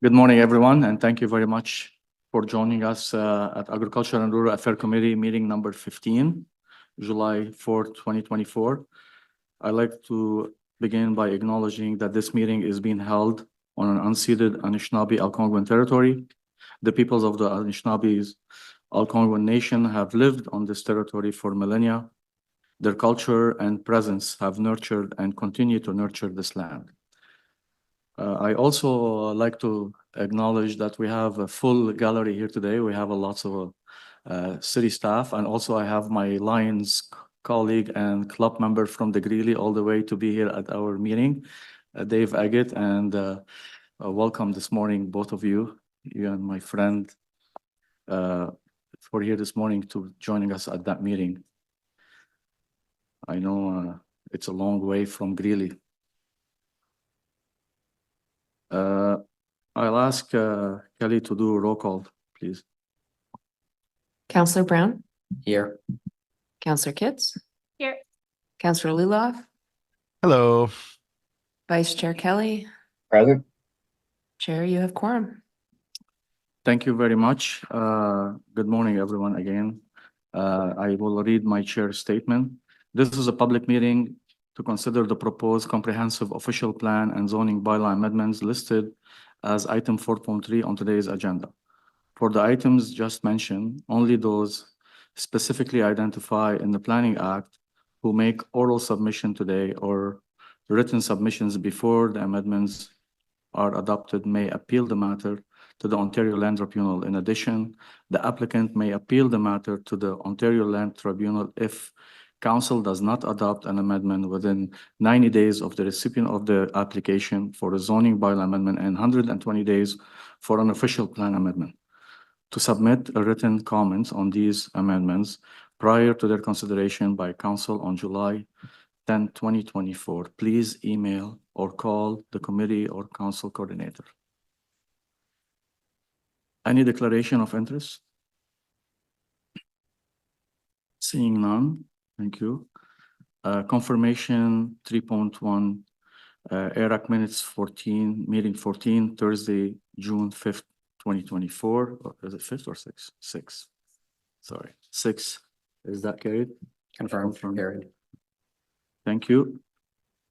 Good morning, everyone, and thank you very much for joining us at Agriculture and Rural Affairs Committee meeting number 15, July 4th, 2024. I'd like to begin by acknowledging that this meeting is being held on an unceded Anishinaabe Algonquin territory. The peoples of the Anishinaabes Algonquin Nation have lived on this territory for millennia. Their culture and presence have nurtured and continue to nurture this land. I also like to acknowledge that we have a full gallery here today. We have lots of city staff, and also I have my Lions colleague and club member from the Greeley all the way to be here at our meeting, Dave Agate, and welcome this morning, both of you and my friend, for here this morning to joining us at that meeting. I know it's a long way from Greeley. I'll ask Kelly to do a roll call, please. Counselor Brown, Here. Counselor Kitts, Here. Counselor Luloff, Hello. Vice Chair Kelly, Present. Chair, you have quorum. Thank you very much. Good morning, everyone, again. I will read my chair's statement. This is a public meeting to consider the proposed comprehensive official plan and zoning bylaw amendments listed as item 4.3 on today's agenda. For the items just mentioned, only those specifically identified in the Planning Act who make oral submission today or written submissions before the amendments are adopted may appeal the matter to the Ontario Land Tribunal. In addition, the applicant may appeal the matter to the Ontario Land Tribunal if Council does not adopt an amendment within 90 days of the recipient of the application for a zoning bylaw amendment and 120 days for an official plan amendment. To submit a written comments on these amendments prior to their consideration by Council on July 10, 2024, please email or call the committee or Council coordinator. Any declaration of interest? Seeing none. Thank you. Confirmation 3.1, ARAC minutes 14, meeting 14, Thursday, June 5th, 2024. Or is it 5th or 6th? 6th. Sorry, 6th. Is that carried? Confirmed. Carried. Thank you.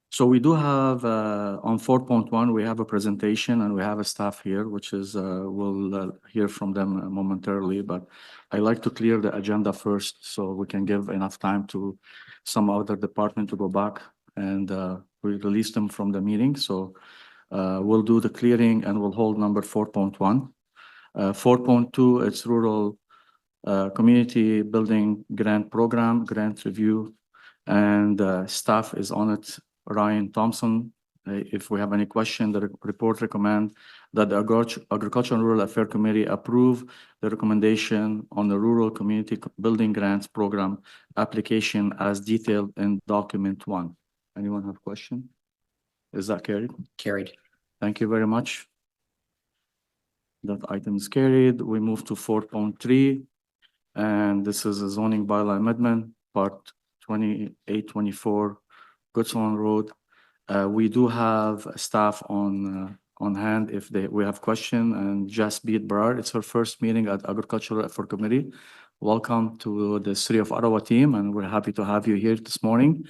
So we do have, on 4.1, we have a presentation and we have a staff here, which is, we'll hear from them momentarily, but I like to clear the agenda first so we can give enough time to some other department to go back and we release them from the meeting. So we'll do the clearing and we'll hold number 4.1. 4.2, it's Rural Community Building Grant Program, Grant Review, and staff is on it. Ryan Thompson, if we have any question, the report recommend that the Agriculture and Rural Affairs Committee approve the recommendation on the Rural Community Building Grants Program application as detailed in document 1. Anyone have a question? Is that carried? Carried. Thank you very much. That item is carried. We move to 4.3, and this is a zoning bylaw amendment, part 2824. Goodson Road. We do have staff on hand if we have question, and Jaspreet Brar, it's her first meeting at Agricultural Affairs Committee. Welcome to the City of Ottawa team, and we're happy to have you here this morning.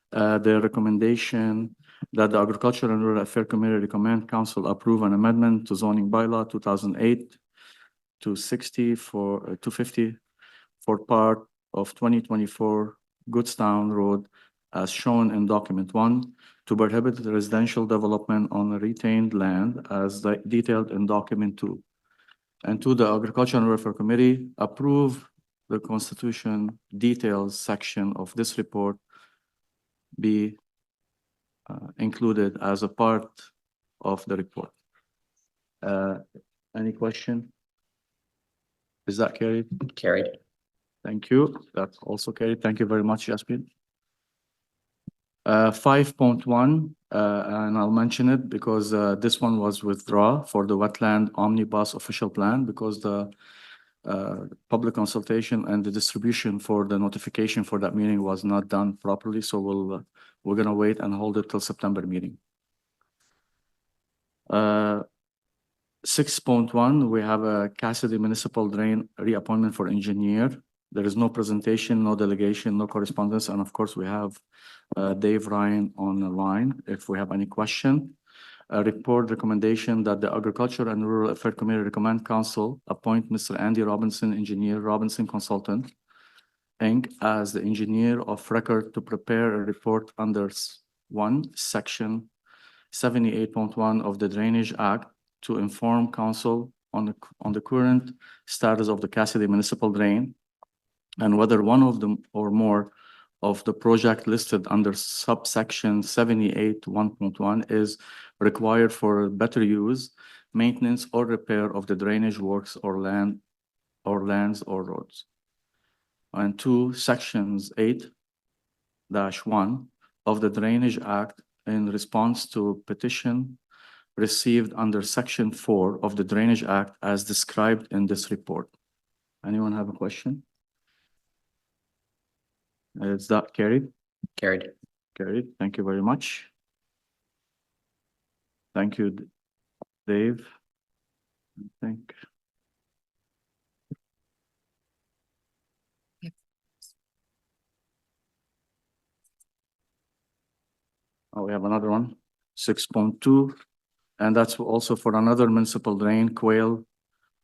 The recommendation that the Agricultural and Rural Affairs Committee recommend Council approve an amendment to zoning bylaw 2008 to 60 for 250 for part of 2024 Goodstown Road as shown in document 1 to prohibit residential development on retained land as detailed in document 2. And to the Agriculture and Rural Affairs Committee, approve the Constitution details section of this report be included as a part of the report. Any question? Is that carried? Carried. Thank you. That's also carried. Thank you very much, Jaspreet. 5.1, and I'll mention it because this one was withdrawn for the wetland omnibus official plan because the public consultation and the distribution for the notification for that meeting was not done properly. So we're gonna wait and hold it till September meeting. 6.1, we have a Cassidy Municipal Drain reappointment for engineer. There is no presentation, no delegation, no correspondence, and of course, we have Dave Ryan on the line if we have any question. A report recommendation that the Agriculture and Rural Affairs Committee recommend council appoint Mr. Andy Robinson, engineer, Robinson Consultant, Inc., as the engineer of record to prepare a report under Section 78.1 of the Drainage Act to inform council on the current status of the Cassidy Municipal Drain and whether one of them or more of the project listed under subsection 78.1.1 is required for better use, maintenance, or repair of the drainage works or lands or roads. And two, sections 8-1 of the Drainage Act in response to petition received under section 4 of the Drainage Act as described in this report. Anyone have a question? Is that carried? Carried. Carried. Thank you very much. Thank you, Dave. I think. Yep. Oh, we have another one, 6.2, and that's also for another municipal drain, Quail.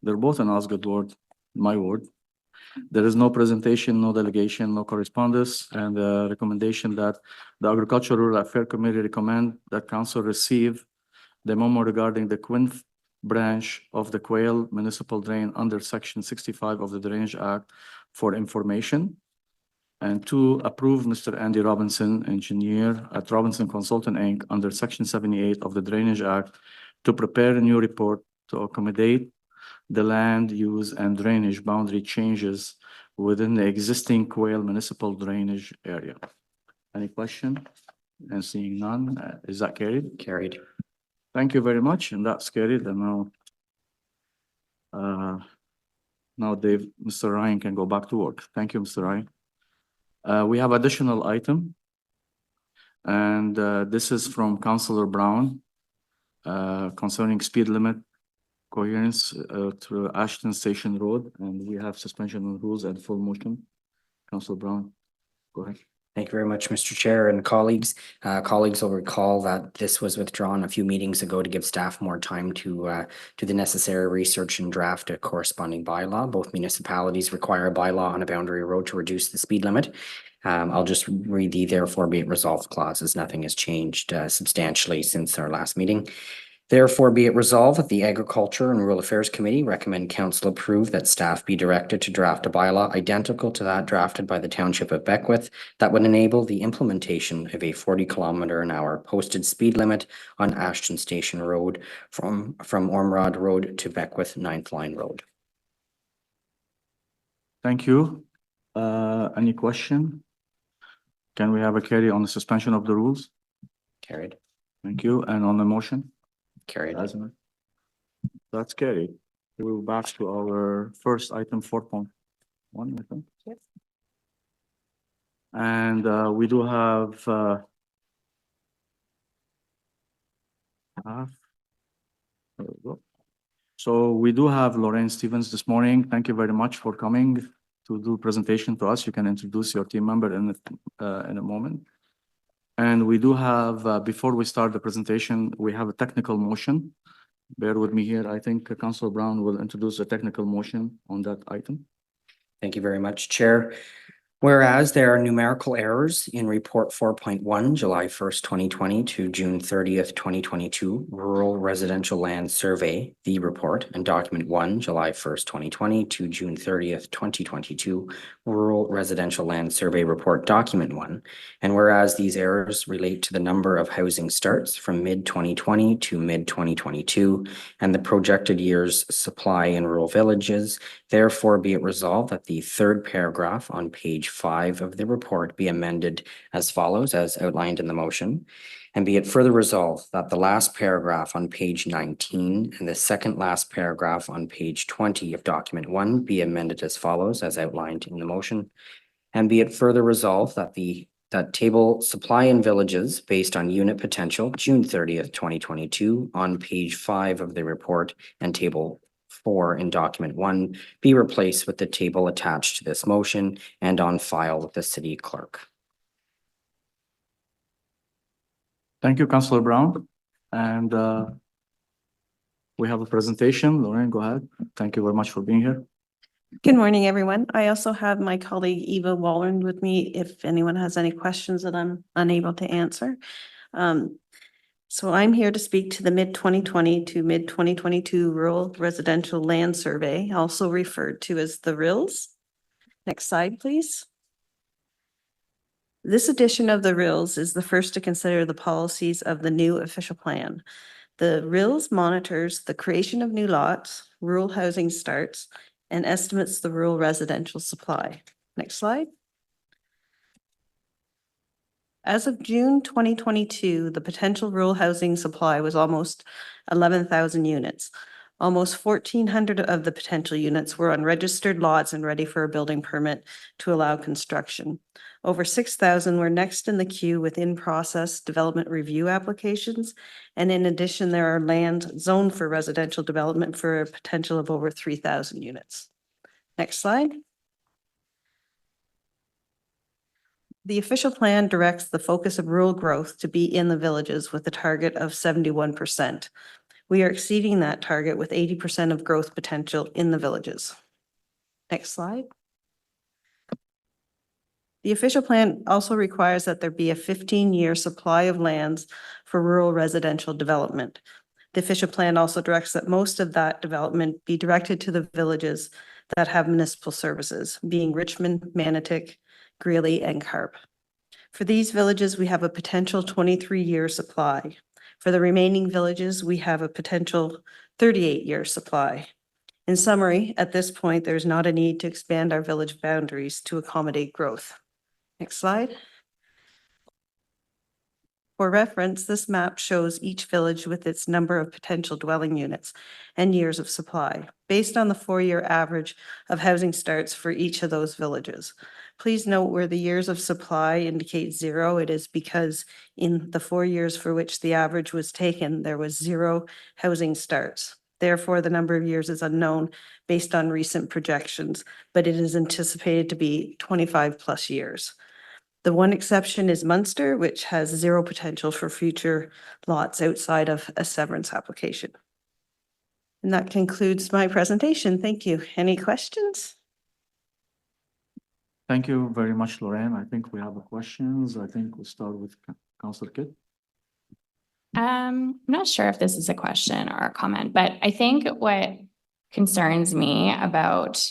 They're both in Osgood ward, my ward. There is no presentation, no delegation, no correspondence, and the recommendation that the Agricultural Rural Affairs Committee recommend that council receive the memo regarding the Quinn branch of the Quail Municipal Drain under section 65 of the Drainage Act for information. And two, approve Mr. Andy Robinson, engineer at Robinson Consultant, Inc., under section 78 of the Drainage Act to prepare a new report to accommodate the land use and drainage boundary changes within the existing Quail Municipal Drainage area. Any question? And seeing none, is that carried? Carried. Thank you very much, and that's carried, and now Dave, Mr. Ryan can go back to work. Thank you, Mr. Ryan. We have additional item, and this is from Councillor Brown concerning speed limit coherence through Ashton Station Road, and we have suspension of rules and full motion. Councillor Brown, go ahead. Thank you very much, Mr. Chair and colleagues. Colleagues will recall that this was withdrawn a few meetings ago to give staff more time to do the necessary research and draft a corresponding bylaw. Both municipalities require a bylaw on a boundary road to reduce the speed limit. I'll just read the therefore be it resolved clauses. Nothing has changed substantially since our last meeting. Therefore, be it resolved that the Agriculture and Rural Affairs Committee recommend council approve that staff be directed to draft a bylaw identical to that drafted by the Township of Beckwith that would enable the implementation of a 40-kilometer-an-hour posted speed limit on Ashton Station Road from Ormrod Road to Beckwith 9th Line Road. Thank you. Any question? Can we have a carry on the suspension of the rules? Carried. Thank you. And on the motion? Carried. That's carried. We will back to our first item, 4.1, I think. Yes. And we do have there we go. So we do have Lorraine Stevens this morning. Thank you very much for coming to do presentation to us. You can introduce your team member in a moment. And we do have, before we start the presentation, we have a technical motion. Bear with me here. I think Councillor Brown will introduce a technical motion on that item. Thank you very much, Chair. Whereas there are numerical errors in Report 4.1, July 1st, 2020 to June 30th, 2022, Rural Residential Land Survey, the report, and Document 1, July 1st, 2020 to June 30th, 2022, Rural Residential Land Survey Report, Document 1. And whereas these errors relate to the number of housing starts from mid-2020 to mid-2022 and the projected year's supply in rural villages, therefore be it resolved that the third paragraph on page 5 of the report be amended as follows, as outlined in the motion. And be it further resolved that the last paragraph on page 19 and the second last paragraph on page 20 of document 1 be amended as follows, as outlined in the motion. And be it further resolved that the that table supply in villages based on unit potential, June 30th, 2022, on page 5 of the report, and table 4 in document 1 be replaced with the table attached to this motion and on file with the city clerk. Thank you, Councillor Brown. And we have a presentation. Lorraine, go ahead. Thank you very much for being here. Good morning, everyone. I also have my colleague Eva Walland with me if anyone has any questions that I'm unable to answer. So I'm here to speak to the mid-2020 to mid-2022 Rural Residential Land Survey, also referred to as the RILS. Next slide, please. This edition of the RILS is the first to consider the policies of the new official plan. The RILS monitors the creation of new lots, rural housing starts, and estimates the rural residential supply. Next slide. As of June 2022, the potential rural housing supply was almost 11,000 units. Almost 1,400 of the potential units were on registered lots and ready for a building permit to allow construction. Over 6,000 were next in the queue with in-process development review applications. And in addition, there are land zoned for residential development for a potential of over 3,000 units. Next slide. The official plan directs the focus of rural growth to be in the villages with a target of 71%. We are exceeding that target with 80% of growth potential in the villages. Next slide. The official plan also requires that there be a 15-year supply of lands for rural residential development. The official plan also directs that most of that development be directed to the villages that have municipal services, being Richmond, Manotick, Greeley, and Carp. For these villages, we have a potential 23-year supply. For the remaining villages, we have a potential 38-year supply. In summary, at this point, there's not a need to expand our village boundaries to accommodate growth. Next slide. For reference, this map shows each village with its number of potential dwelling units and years of supply, based on the 4-year average of housing starts for each of those villages. Please note where the years of supply indicate 0, it is because in the 4 years for which the average was taken, there was 0 housing starts. Therefore, the number of years is unknown based on recent projections, but it is anticipated to be 25 plus years. The one exception is Munster, which has 0 potential for future lots outside of a severance application. And that concludes my presentation. Thank you. Any questions? Thank you very much, Lorraine. I think we have questions. I think we'll start with Councillor Kidd. I'm not sure if this is a question or a comment, but I think what concerns me about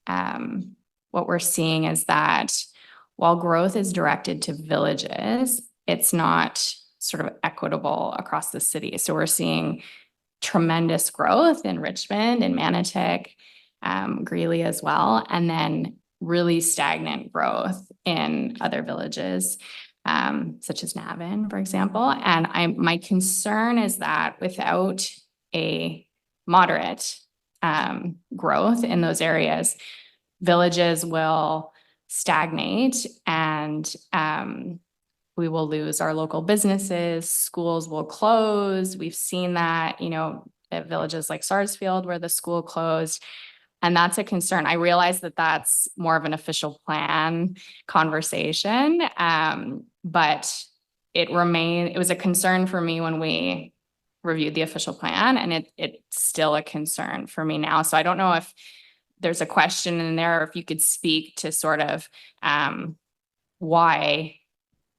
what we're seeing is that while growth is directed to villages, it's not sort of equitable across the city. So we're seeing tremendous growth in Richmond and Manotick, Greeley as well, and then really stagnant growth in other villages, such as Navan, for example. And my concern is that without a moderate growth in those areas, villages will stagnate and we will lose our local businesses, schools will close. We've seen that, at villages like Sarsfield where the school closed. And that's a concern. I realize that that's more of an official plan conversation, but it was a concern for me when we reviewed the official plan, and it's still a concern for me now. So I don't know if there's a question in there, or if you could speak to sort of why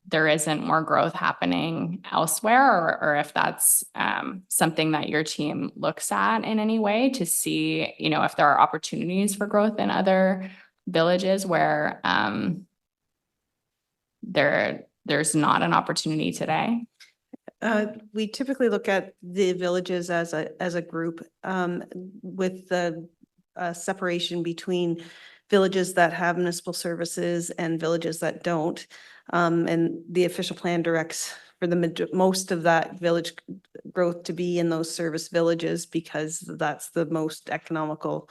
there isn't more growth happening elsewhere, or if that's something that your team looks at in any way to see, if there are opportunities for growth in other villages where there's not an opportunity today. We typically look at the villages as a group with the separation between villages that have municipal services and villages that don't. And the official plan directs for most of that village growth to be in those service villages because that's the most economical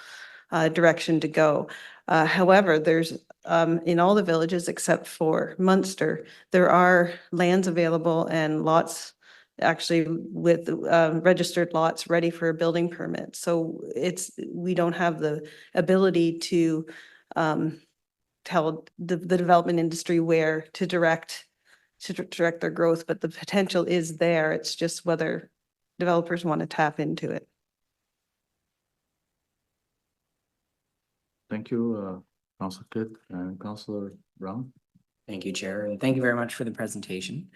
direction to go. However, there's in all the villages except for Munster, there are lands available and lots actually with registered lots ready for a building permit. So we don't have the ability to tell the development industry where to direct their growth, but the potential is there. It's just whether developers want to tap into it. Thank you, Councilor Kidd and Councilor Brown. Thank you, Chair, and thank you very much for the presentation.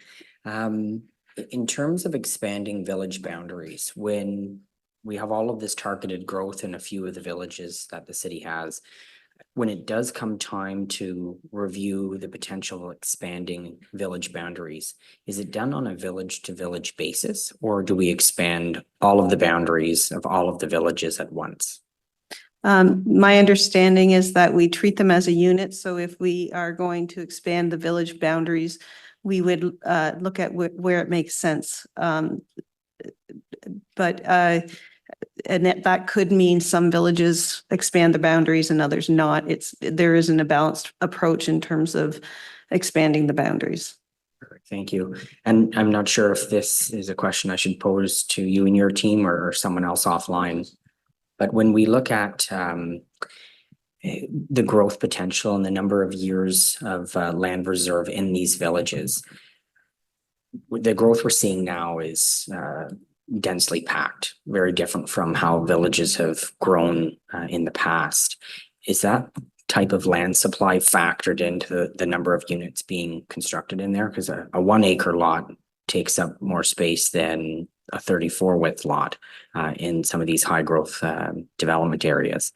In terms of expanding village boundaries, when we have all of this targeted growth in a few of the villages that the city has, when it does come time to review the potential expanding village boundaries, is it done on a village to village basis, or do we expand all of the boundaries of all of the villages at once? My understanding is that we treat them as a unit. So if we are going to expand the village boundaries, we would look at where it makes sense. And that could mean some villages expand the boundaries and others not. There isn't a balanced approach in terms of expanding the boundaries. Perfect, thank you. And I'm not sure if this is a question I should pose to you and your team or someone else offline. But when we look at the growth potential and the number of years of land reserve in these villages, the growth we're seeing now is densely packed, very different from how villages have grown in the past. Is that type of land supply factored into the number of units being constructed in there? Because a 1 acre lot takes up more space than a 34 width lot in some of these high growth development areas.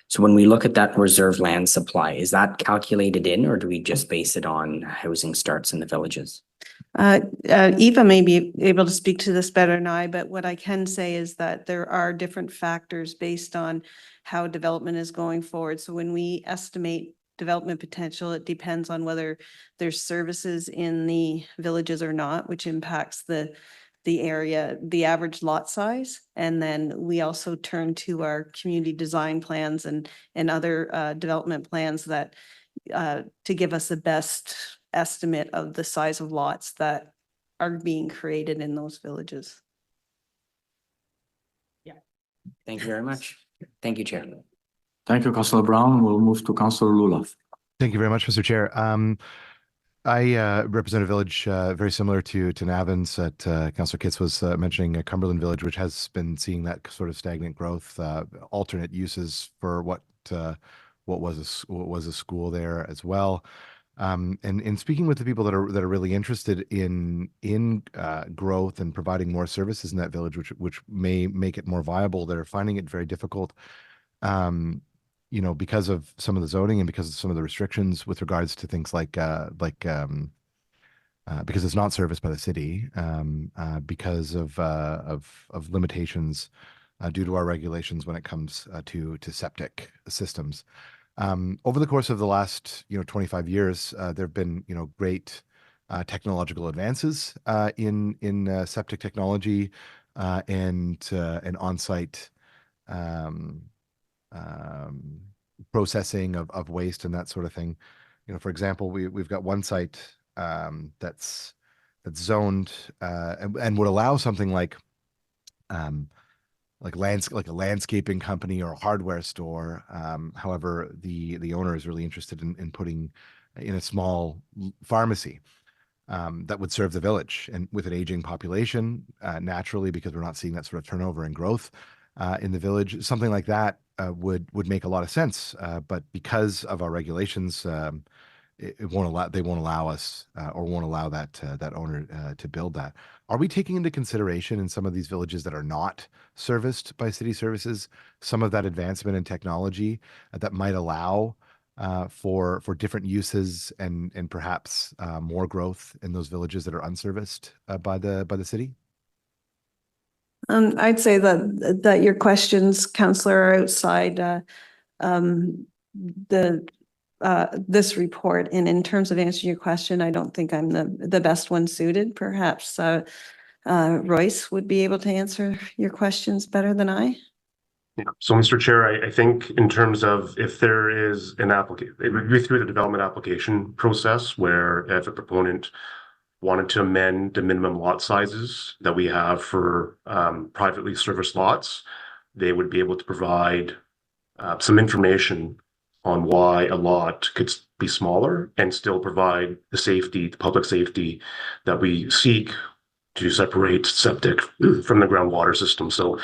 So when we look at that reserve land supply, is that calculated in, or do we just base it on housing starts in the villages? Eva may be able to speak to this better than I, but what I can say is that there are different factors based on how development is going forward. So when we estimate development potential, it depends on whether there's services in the villages or not, which impacts the area, the average lot size. And then we also turn to our community design plans and other development plans that to give us the best estimate of the size of lots that are being created in those villages. Yeah. Thank you very much. Thank you, Chair. Thank you, Councilor Brown. We'll move to Councilor Lulav. Thank you very much, Mr. Chair. I represent a village very similar to Navins that Councillor Kitts was mentioning, Cumberland Village, which has been seeing that sort of stagnant growth, alternate uses for what was a school there as well. And in speaking with the people that are really interested in growth and providing more services in that village, which may make it more viable, they're finding it very difficult. Because of some of the zoning and because of some of the restrictions with regards to things like because it's not serviced by the city, because of limitations due to our regulations when it comes to septic systems. Over the course of the last 25 years, there have been great technological advances in septic technology and on-site processing of waste and that sort of thing. For example, we've got one site that's zoned and would allow something like a landscaping company or a hardware store. However, the owner is really interested in putting in a small pharmacy that would serve the village, and with an aging population, naturally, because we're not seeing that sort of turnover and growth in the village, something like that would make a lot of sense. But because of our regulations, they won't allow us or won't allow that owner to build that. Are we taking into consideration in some of these villages that are not serviced by city services some of that advancement in technology that might allow for different uses and perhaps more growth in those villages that are unserviced by the city? I'd say that your questions, Councillor, are outside this report. And in terms of answering your question, I don't think I'm the best one suited. Perhaps Royce would be able to answer your questions better than I. Yeah. So, Mr. Chair, I think in terms of if there is an application, it would be through the development application process where if a proponent wanted to amend the minimum lot sizes that we have for privately serviced lots, they would be able to provide some information on why a lot could be smaller and still provide the safety, the public safety that we seek to separate septic from the groundwater system. So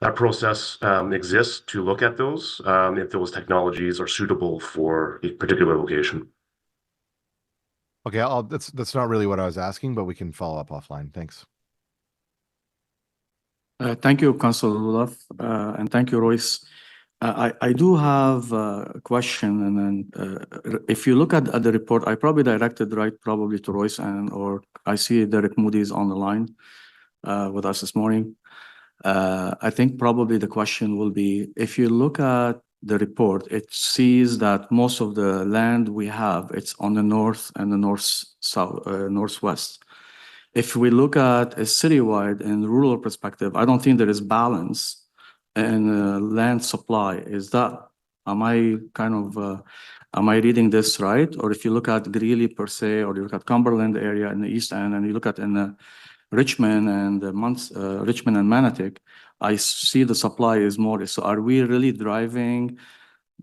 that process exists to look at those if those technologies are suitable for a particular location. Okay, that's not really what I was asking, but we can follow up offline. Thanks. Thank you, Councilor Rudolph, and thank you, Royce. I do have a question, and then if you look at the report, I probably directed probably to Royce, or I see Derek Moody is on the line with us this morning. I think probably the question will be, if you look at the report, it sees that most of the land we have, it's on the north and the northwest. If we look at a citywide and rural perspective, I don't think there is balance in land supply. Am I reading this right? Or if you look at Greeley per se, or you look at Cumberland area in the east end, and you look at in Richmond and Richmond and Manotick, I see the supply is more. So are we really driving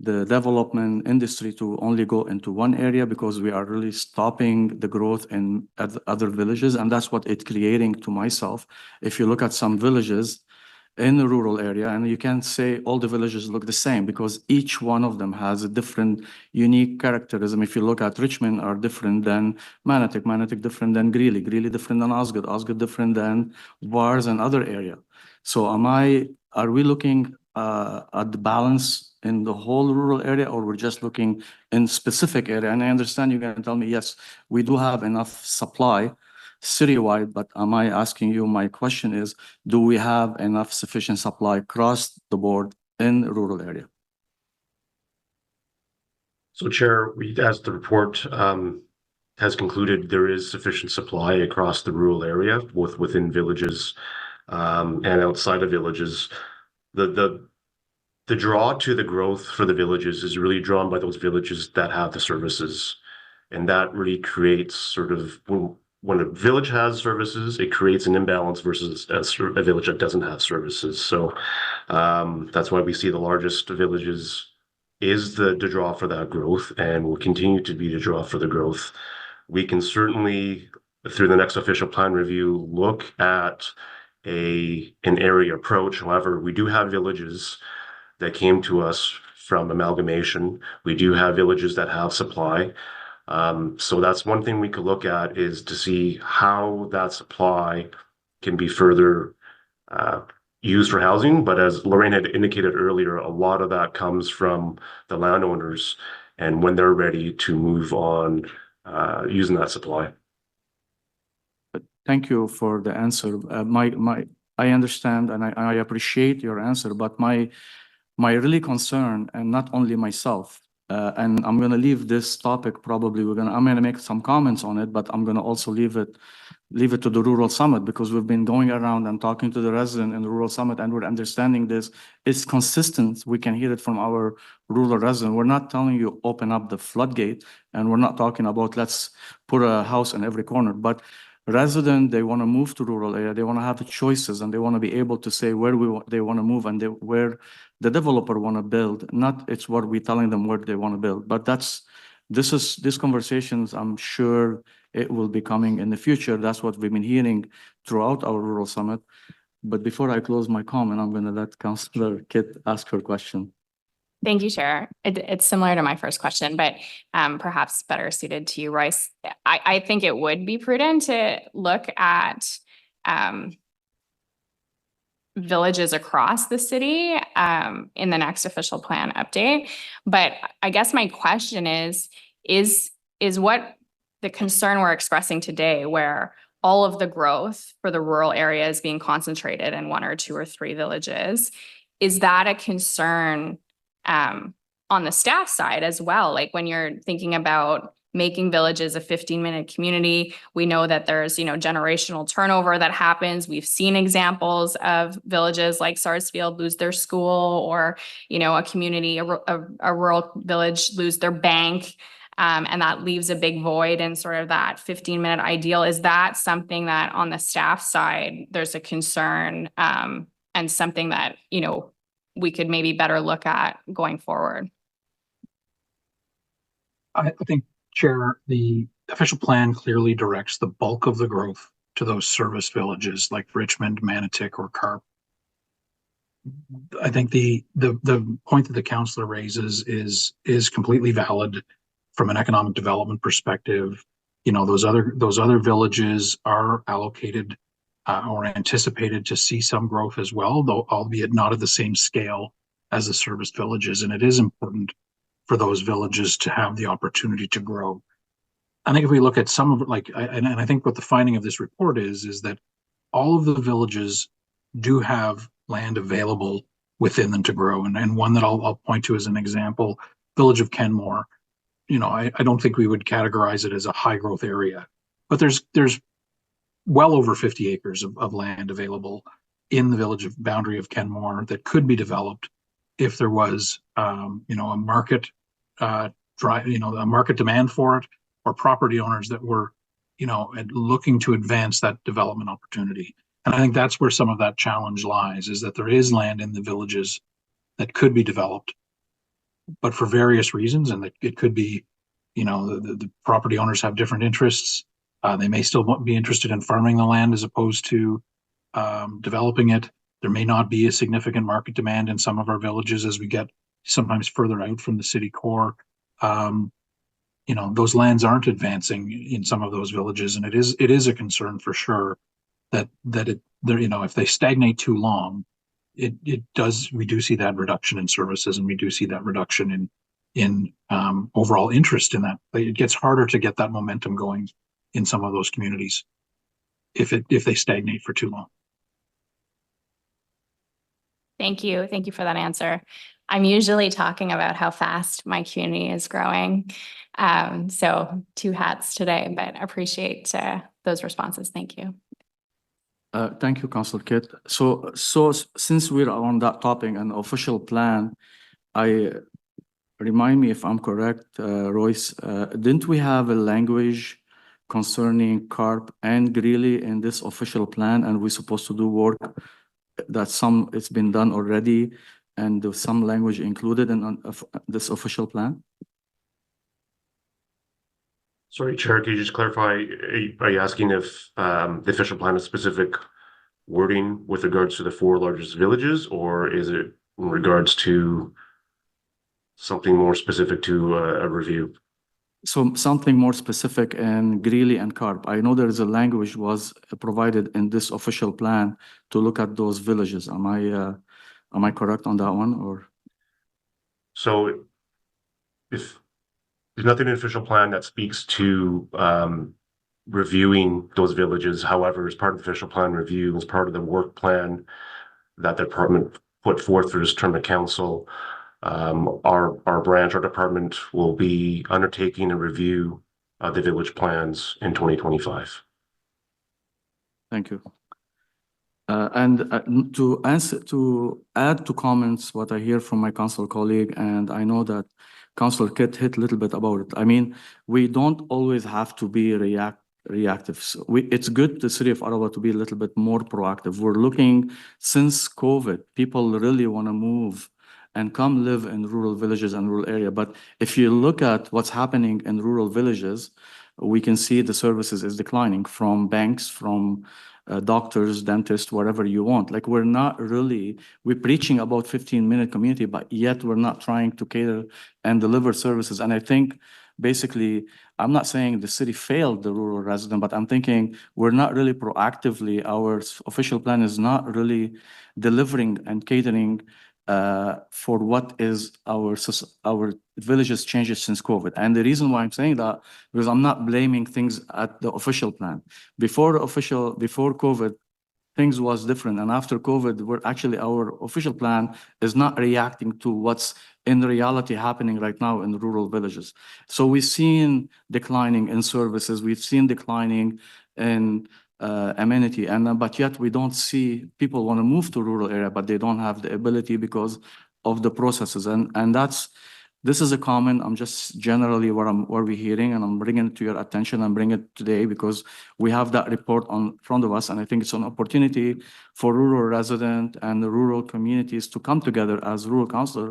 the development industry to only go into one area because we are really stopping the growth in other villages? And that's what it's creating to myself. If you look at some villages in the rural area, and you can't say all the villages look the same because each one of them has a different unique characterism. If you look at Richmond are different than Manotick, Manotick different than Greeley, Greeley different than Osgood, Osgood different than Vars and other area. So are we looking at the balance in the whole rural area, or we're just looking in specific area? And I understand you're gonna tell me, yes, we do have enough supply citywide, but am I asking you, my question is, do we have enough sufficient supply across the board in the rural area? So, Chair, as the report has concluded, there is sufficient supply across the rural area, both within villages and outside of villages. The draw to the growth for the villages is really drawn by those villages that have the services, and that really creates sort of when a village has services, it creates an imbalance versus a village that doesn't have services. So that's why we see the largest villages is the draw for that growth, and will continue to be the draw for the growth. We can certainly, through the next official plan review, look at an area approach. However, we do have villages that came to us from amalgamation. We do have villages that have supply. So that's one thing we could look at, is to see how that supply can be further used for housing. But as Lorraine had indicated earlier, a lot of that comes from the landowners, and when they're ready to move on using that supply. Thank you for the answer. I understand and I appreciate your answer, but my really concern, and not only myself, and I'm going to leave this topic, probably I'm going to make some comments on it, but I'm going to also leave it to the Rural Summit, because we've been going around and talking to the resident in the Rural Summit, and we're understanding this. It's consistent. We can hear it from our rural resident. We're not telling you open up the floodgate, and we're not talking about let's put a house in every corner, but resident, they want to move to rural area, they want to have the choices, and they want to be able to say where they want to move, and where the developer want to build. Not it's what we're telling them where they want to build. But these conversations, I'm sure it will be coming in the future. That's what we've been hearing throughout our Rural Summit. But before I close my comment, I'm going to let Councillor Kit ask her question. Thank you, Chair. It's similar to my first question, but perhaps better suited to you, Royce. I think it would be prudent to look at villages across the city in the next official plan update. But I guess my question is what the concern we're expressing today, where all of the growth for the rural area is being concentrated in 1 or 2 or 3 villages, is that a concern on the staff side as well? Like when you're thinking about making villages a 15-minute community. We know that there's, you know, generational turnover that happens. We've seen examples of villages like Sarsfield lose their school, or, you know, a community, a rural village lose their bank. And that leaves a big void in sort of that 15-minute ideal. Is that something that on the staff side, there's a concern, and something that, you know, we could maybe better look at going forward? I think, Chair, the official plan clearly directs the bulk of the growth to those service villages like Richmond, Manotick, or Carp. I think the point that the councillor raises is completely valid from an economic development perspective. You know, those other villages are allocated or anticipated to see some growth as well, though albeit not at the same scale as the service villages. And it is important for those villages to have the opportunity to grow. I think if we look at some of it, and I think what the finding of this report is that all of the villages do have land available within them to grow. And one that I'll point to as an example, village of Kenmore. You know, I don't think we would categorize it as a high growth area, but there's well over 50 acres of land available in the village of boundary of Kenmore that could be developed if there was, you know, a market a market demand for it, or property owners that were, you know, looking to advance that development opportunity. And I think that's where some of that challenge lies, is that there is land in the villages that could be developed, but for various reasons, and it could be, you know, the property owners have different interests. They may still be interested in farming the land as opposed to developing it. There may not be a significant market demand in some of our villages as we get sometimes further out from the city core. You know, those lands aren't advancing in some of those villages, and it is a concern for sure that you know, if they stagnate too long, we do see that reduction in services, and we do see that reduction in overall interest in that. It gets harder to get that momentum going in some of those communities if they stagnate for too long. Thank you. Thank you for that answer. I'm usually talking about how fast my community is growing. So two hats today, but appreciate those responses. Thank you. Thank you, Councillor Kit. So since we're on that topic, an official plan, remind me if I'm correct, Royce, didn't we have a language concerning Carp and Greeley in this official plan, and we're supposed to do work that it's been done already, and there's some language included in this official plan? Sorry, Chair, could you just clarify, are you asking if the official plan has specific wording with regards to the 4 largest villages, or is it in regards to something more specific to a review? So something more specific in Greeley and Carp. I know there is a language was provided in this official plan to look at those villages. Am I correct on that one, or? So if there's nothing in the official plan that speaks to reviewing those villages, however, as part of the official plan review, as part of the work plan that the department put forth for its term of council, our department will be undertaking a review of the village plans in 2025. Thank you. And to add to comments what I hear from my council colleague, and I know that Councillor Kit hit a little bit about it. I mean, we don't always have to be reactive. So it's good the city of Ottawa to be a little bit more proactive. We're looking, since COVID, people really want to move and come live in rural villages and rural area. But if you look at what's happening in rural villages, we can see the services is declining, from banks, from doctors, dentists, whatever you want. Like, we're preaching about 15-minute community, but yet we're not trying to cater and deliver services. And I think basically, I'm not saying the city failed the rural resident, but I'm thinking we're not really proactively, our official plan is not really delivering and catering for what is our villages changes since COVID. And the reason why I'm saying that, because I'm not blaming things at the official plan. Before COVID, things was different. And after COVID, we're actually, our official plan is not reacting to what's in reality happening right now in the rural villages. So we've seen declining in services, we've seen declining in amenity, and but yet we don't see people want to move to rural area, but they don't have the ability because of the processes. And this is a common, I'm just generally what we're hearing, and I'm bringing it to your attention and bring it today because we have that report on front of us, and I think it's an opportunity for rural resident and the rural communities to come together as rural council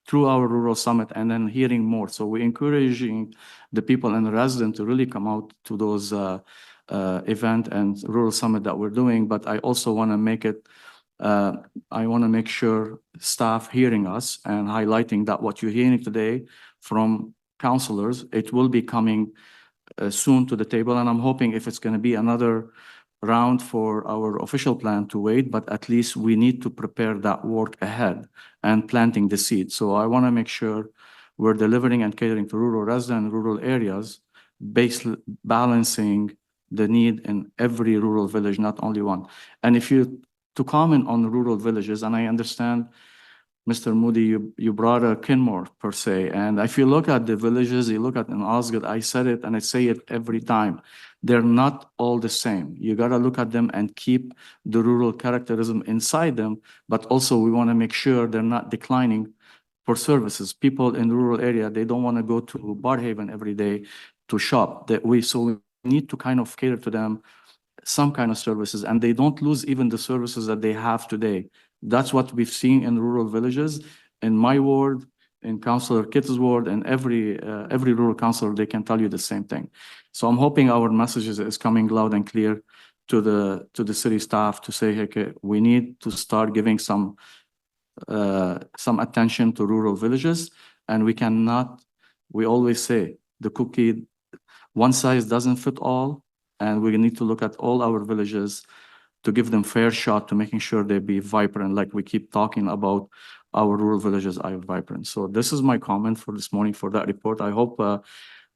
through our rural summit and then hearing more. So we're encouraging the people and the resident to really come out to those event and rural summit that we're doing. But I also want to make it I want to make sure staff hearing us and highlighting that what you're hearing today from councilors, it will be coming soon to the table. And I'm hoping if it's going to be another round for our official plan to wait, but at least we need to prepare that work ahead and planting the seed. So I want to make sure we're delivering and catering to rural residents and rural areas, balancing the need in every rural village, not only one. And if you to comment on the rural villages, and I understand, Mr. Moody, you brought a Kenmore per se, and if you look at the villages, you look at in Osgood, I said it and I say it every time, they're not all the same. You gotta look at them and keep the rural characterism inside them, but also we wanna make sure they're not declining for services. People in the rural area, they don't wanna go to Barhaven every day to shop. So we need to kind of cater to them some kind of services, and they don't lose even the services that they have today. That's what we've seen in rural villages. In my ward, in Councillor Kitt's ward, and every rural councillor, they can tell you the same thing. So I'm hoping our message is coming loud and clear to the city staff to say, okay, we need to start giving some attention to rural villages, and we always say the cookie, one size doesn't fit all. And we need to look at all our villages to give them fair shot to making sure they be vibrant, like we keep talking about our rural villages are vibrant. So this is my comment for this morning for that report. I hope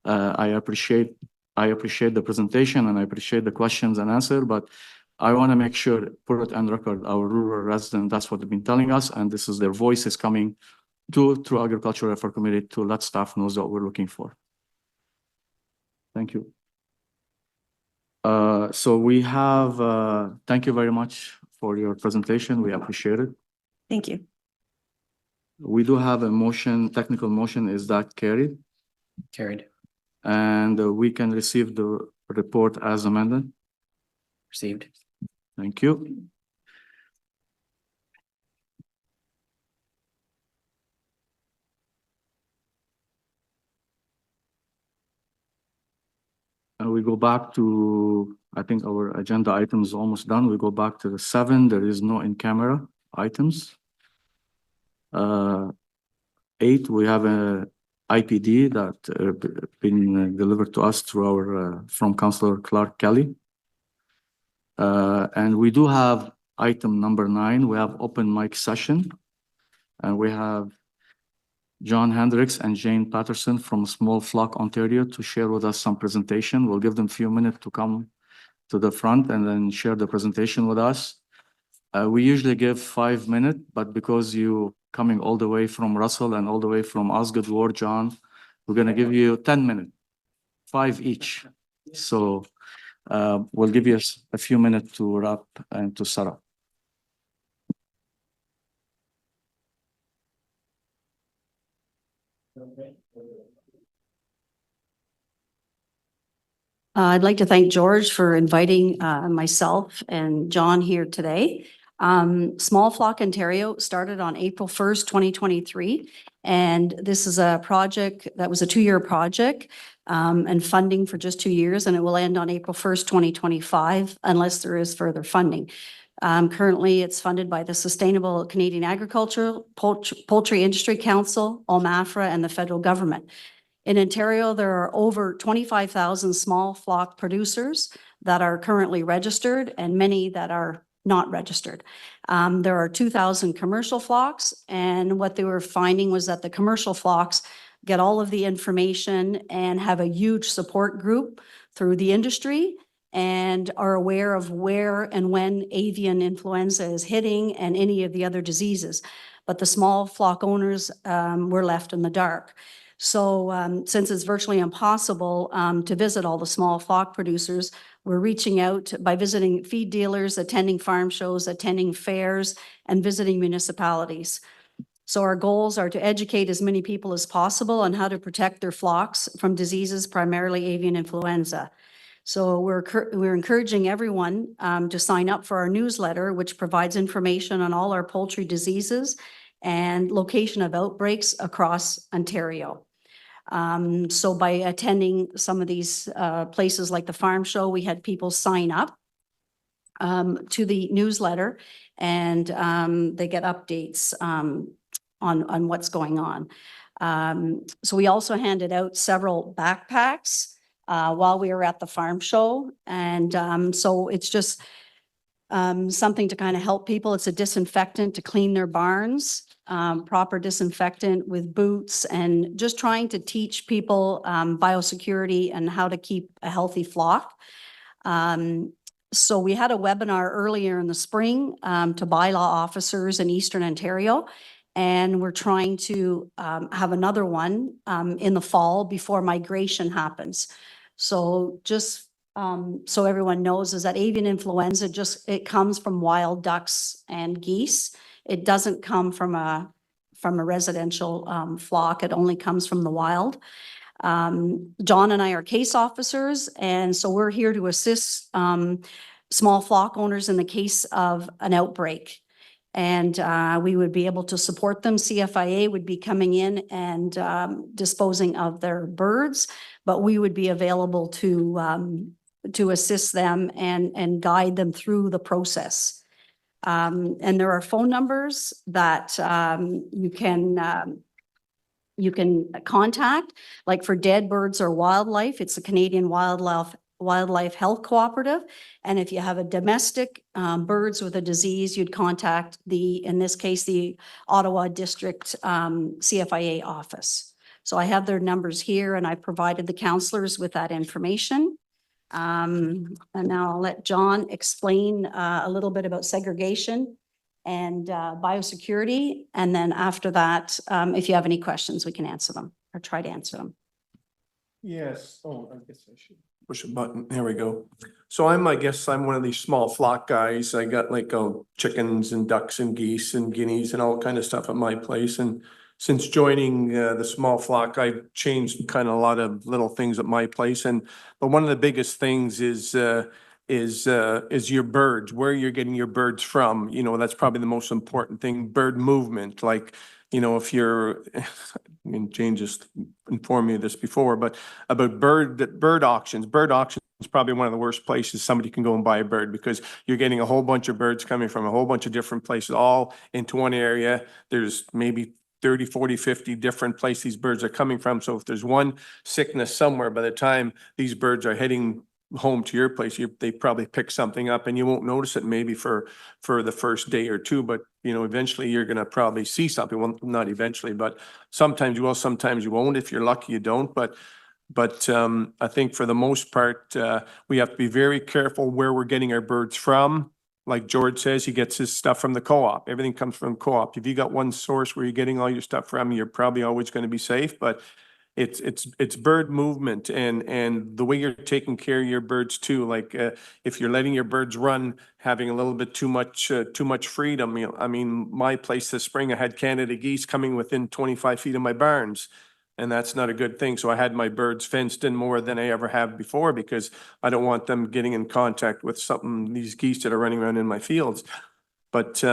I appreciate the presentation and I appreciate the questions and answer, but I want to make sure, put it on record, our rural residents, that's what they've been telling us, and this is their voice is coming through Agricultural Effort Committee to let staff knows what we're looking for. Thank you. So we have, thank you very much for your presentation. We appreciate it. Thank you. We do have a motion, technical motion. Is that carried? Carried. And we can receive the report as amended. Received. Thank you. We go back to, I think our agenda item is almost done. We go back to the 7. There is no in-camera items. 8, we have a IPD that been delivered to us through our from Councillor Clark Kelly. And we do have item number 9. We have open mic session, and we have John Hendricks and Jane Patterson from Small Flock, Ontario, to share with us some presentation. We'll give them a few minutes to come to the front and then share the presentation with us. We usually give 5 minutes, but because you coming all the way from Russell and all the way from Osgood Ward, John, we're going to give you 10 minutes, 5 each. So we'll give you a few minutes to wrap and to set up. I'd like to thank George for inviting myself and John here today. Small Flock Ontario started on April 1st, 2023. And this is a project that was a 2-year project and funding for just 2 years, and it will end on April 1st, 2025, unless there is further funding. Currently, it's funded by the Sustainable Canadian Agriculture, Poultry Industry Council, OMAFRA, and the federal government. In Ontario, there are over 25,000 small flock producers that are currently registered and many that are not registered. There are 2,000 commercial flocks, and what they were finding was that the commercial flocks get all of the information and have a huge support group through the industry. and are aware of where and when avian influenza is hitting and any of the other diseases. But the small flock owners were left in the dark. So since it's virtually impossible to visit all the small flock producers, we're reaching out by visiting feed dealers, attending farm shows, attending fairs, and visiting municipalities. So our goals are to educate as many people as possible on how to protect their flocks from diseases, primarily avian influenza. So we're encouraging everyone to sign up for our newsletter, which provides information on all our poultry diseases and location of outbreaks across Ontario. So by attending some of these places like the farm show, we had people sign up to the newsletter, and they get updates on what's going on. So we also handed out several backpacks while we were at the farm show. And so it's just something to kind of help people. It's a disinfectant to clean their barns, proper disinfectant with boots, and just trying to teach people biosecurity and how to keep a healthy flock. So we had a webinar earlier in the spring to bylaw officers in Eastern Ontario. And we're trying to have another one in the fall before migration happens. So just so everyone knows is that avian influenza it comes from wild ducks and geese. It doesn't come from a residential flock. It only comes from the wild. John and I are case officers, and so we're here to assist small flock owners in the case of an outbreak. And we would be able to support them. CFIA would be coming in and disposing of their birds, but we would be available to assist them and guide them through the process. And there are phone numbers that you can contact, like for dead birds or wildlife. It's the Canadian Wildlife Health Cooperative. And if you have a domestic birds with a disease, you'd contact in this case, the Ottawa District CFIA office. So I have their numbers here, and I provided the counselors with that information. And now I'll let John explain a little bit about segregation and biosecurity. And then after that, if you have any questions, we can answer them or try to answer them. Yes, I guess I should push a button. There we go. So I guess I'm one of these small flock guys. I got like chickens and ducks and geese and guineas and all kind of stuff at my place. And since joining the small flock, I've changed kind of a lot of little things at my place. But one of the biggest things is your birds, where you're getting your birds from. You know, that's probably the most important thing. Bird movement, like, you know, if you're, I mean, Jane just informed me of this before, but about bird auctions. Bird auctions is probably one of the worst places somebody can go and buy a bird, because you're getting a whole bunch of birds coming from a whole bunch of different places, all into one area. There's maybe 30, 40, 50 different places these birds are coming from. So if there's one sickness somewhere, by the time these birds are heading home to your place, they probably pick something up, and you won't notice it maybe for the first day or two, but you know, eventually you're going to probably see something. Well, not eventually, but sometimes you will, sometimes you won't. If you're lucky, you don't. But I think for the most part, we have to be very careful where we're getting our birds from. Like George says, he gets his stuff from the co-op. Everything comes from co-op. If you got one source where you're getting all your stuff from, you're probably always going to be safe. But it's bird movement and the way you're taking care of your birds too. Like if you're letting your birds run, having a little bit too much freedom. You know, I mean, my place this spring, I had Canada geese coming within 25 feet of my barns. And that's not a good thing. So I had my birds fenced in more than I ever have before, because I don't want them getting in contact with these geese that are running around in my fields. But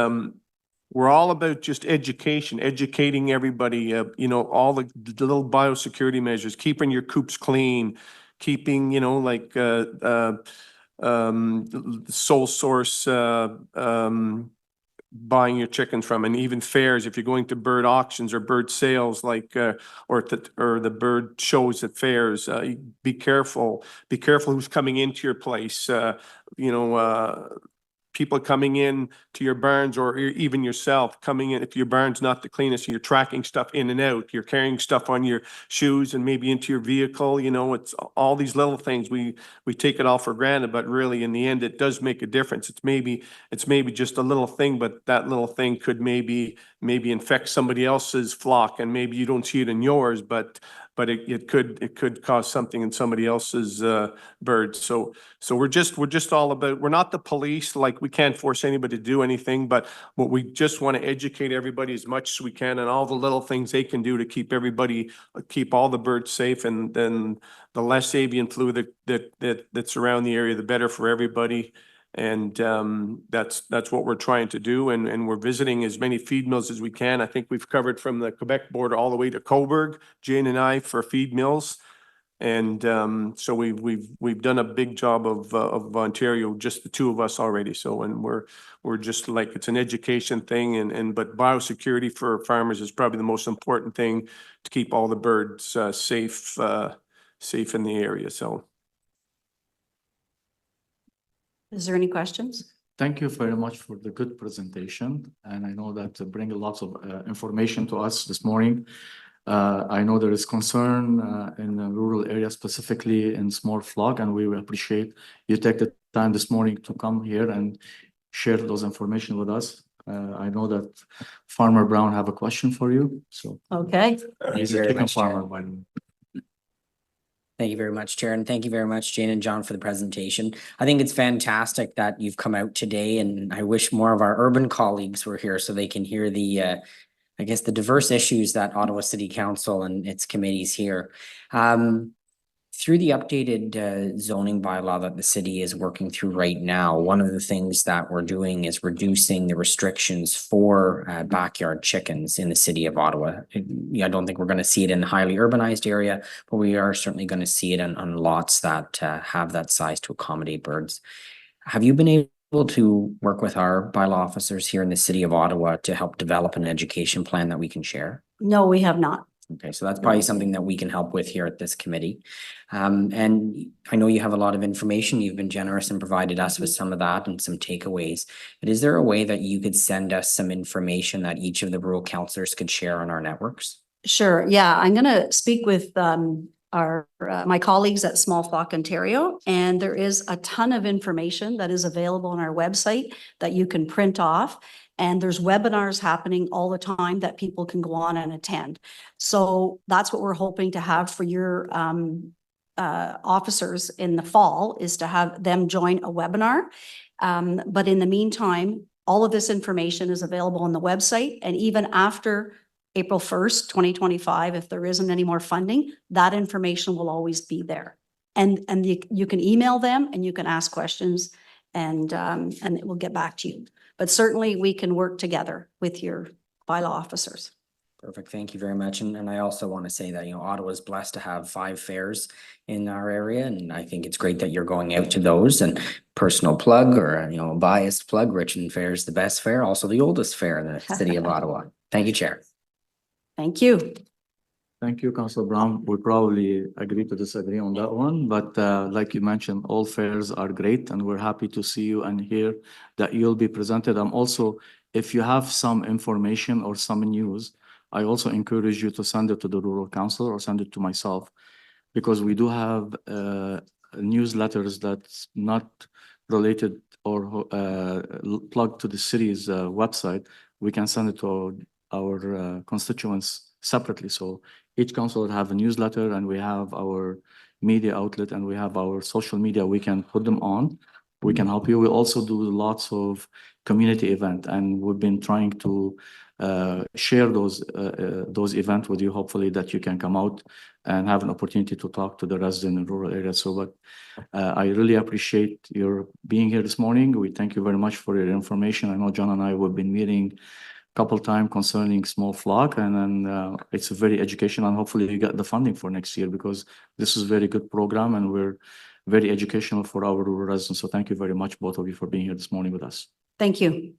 we're all about just educating everybody, you know, all the little biosecurity measures, keeping your coops clean, keeping, you know, like sole source buying your chickens from, and even fairs. If you're going to bird auctions or bird sales, like or the bird shows at fairs, be careful who's coming into your place. You know, people coming in to your barns or even yourself coming in, if your barn's not the cleanest, you're tracking stuff in and out, you're carrying stuff on your shoes and maybe into your vehicle, you know, it's all these little things. We take it all for granted, but really in the end, it does make a difference. It's maybe just a little thing, but that little thing could maybe infect somebody else's flock and maybe you don't see it in yours, but it could cause something in somebody else's birds. So we're just all about, we're not the police, like we can't force anybody to do anything, but what we just want to educate everybody as much as we can and all the little things they can do to keep everybody, keep all the birds safe, and then the less avian flu that's around the area, the better for everybody. And that's what we're trying to do. And we're visiting as many feed mills as we can. I think we've covered from the Quebec border all the way to Cobourg, Jane and I, for feed mills. And so we've done a big job of Ontario, just the two of us already. So, and we're just like, it's an education thing, but biosecurity for farmers is probably the most important thing to keep all the birds safe in the area. So. Is there any questions? Thank you very much for the good presentation. And I know that bring lots of information to us this morning. I know there is concern in the rural area, specifically in small flock, and we will appreciate you take the time this morning to come here and share those information with us. I know that Farmer Brown have a question for you, so. Okay. He's you a very chicken much, Chair. farmer, by the way. Thank you very much, Chair, and thank you very much, Jane and John, for the presentation. I think it's fantastic that you've come out today, and I wish more of our urban colleagues were here so they can hear the, I guess, the diverse issues that Ottawa City Council and its committees hear. Through the updated zoning bylaw that the city is working through right now, one of the things that we're doing is reducing the restrictions for backyard chickens in the city of Ottawa. I don't think we're going to see it in the highly urbanized area, but we are certainly going to see it on lots that have that size to accommodate birds. Have you been able to work with our bylaw officers here in the city of Ottawa to help develop an education plan that we can share? No, we have not. Okay, so that's probably something that we can help with here at this committee. And I know you have a lot of information. You've been generous and provided us with some of that and some takeaways. But is there a way that you could send us some information that each of the rural councillors could share on our networks? Sure. Yeah, I'm going to speak with my colleagues at Small Flock Ontario, and there is a ton of information that is available on our website that you can print off. And there's webinars happening all the time that people can go on and attend. So that's what we're hoping to have for your officers in the fall, is to have them join a webinar. But in the meantime, all of this information is available on the website. And even after April 1st, 2025, if there isn't any more funding, that information will always be there. And you can email them and you can ask questions, and it will get back to you. But certainly we can work together with your bylaw officers. Perfect. Thank you very much. And I also want to say that, Ottawa is blessed to have 5 fairs in our area. And I think it's great that you're going out to those. And personal plug, or, biased plug, Richmond Fair is the best fair, also the oldest fair in the city of Ottawa. Thank you, Chair. Thank you. Thank you, Councilor Brown. We probably agree to disagree on that one, but like you mentioned, all fairs are great, and we're happy to see you and hear that you'll be presented. Also, if you have some information or some news, I also encourage you to send it to the rural council or send it to myself, because we do have newsletters that's not related or plugged to the city's website. We can send it to our constituents separately. So each council will have a newsletter, and we have our media outlet, and we have our social media. We can put them on. We can help you. We also do lots of community event, and we've been trying to share those events with you, hopefully that you can come out and have an opportunity to talk to the residents in rural areas. So, but I really appreciate your being here this morning. We thank you very much for your information. I know John and I have been meeting couple times concerning small flock, and then it's a very educational, and hopefully you get the funding for next year, because this is a very good program and we're very educational for our rural residents. So thank you very much, both of you, for being here this morning with us. Thank you.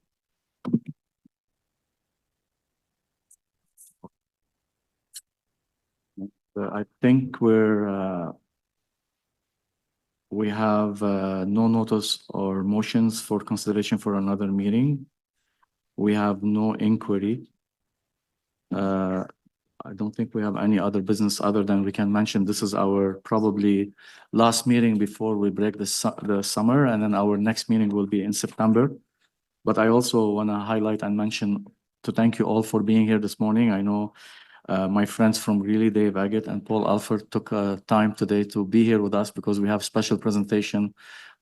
I think we're we have no notice or motions for consideration for another meeting. We have no inquiry. I don't think we have any other business other than we can mention this is our probably last meeting before we break the summer, and then our next meeting will be in September. But I also want to highlight and mention to thank you all for being here this morning. I know my friends from Greeley, Dave Agate and Paul Alford took time today to be here with us because we have special presentation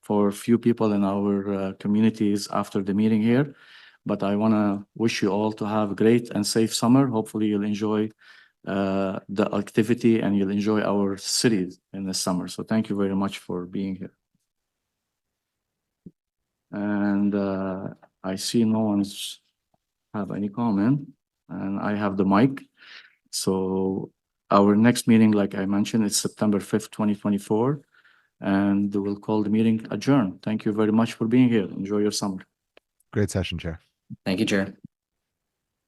for few people in our communities after the meeting here. But I want to wish you all to have a great and safe summer. Hopefully you'll enjoy the activity and you'll enjoy our city in the summer. So thank you very much for being here. And I see no one's have any comment, and I have the mic. So our next meeting, like I mentioned, is September 5th, 2024, and we'll call the meeting adjourned. Thank you very much for being here. Enjoy your summer. Great session, Chair. Thank you, Chair.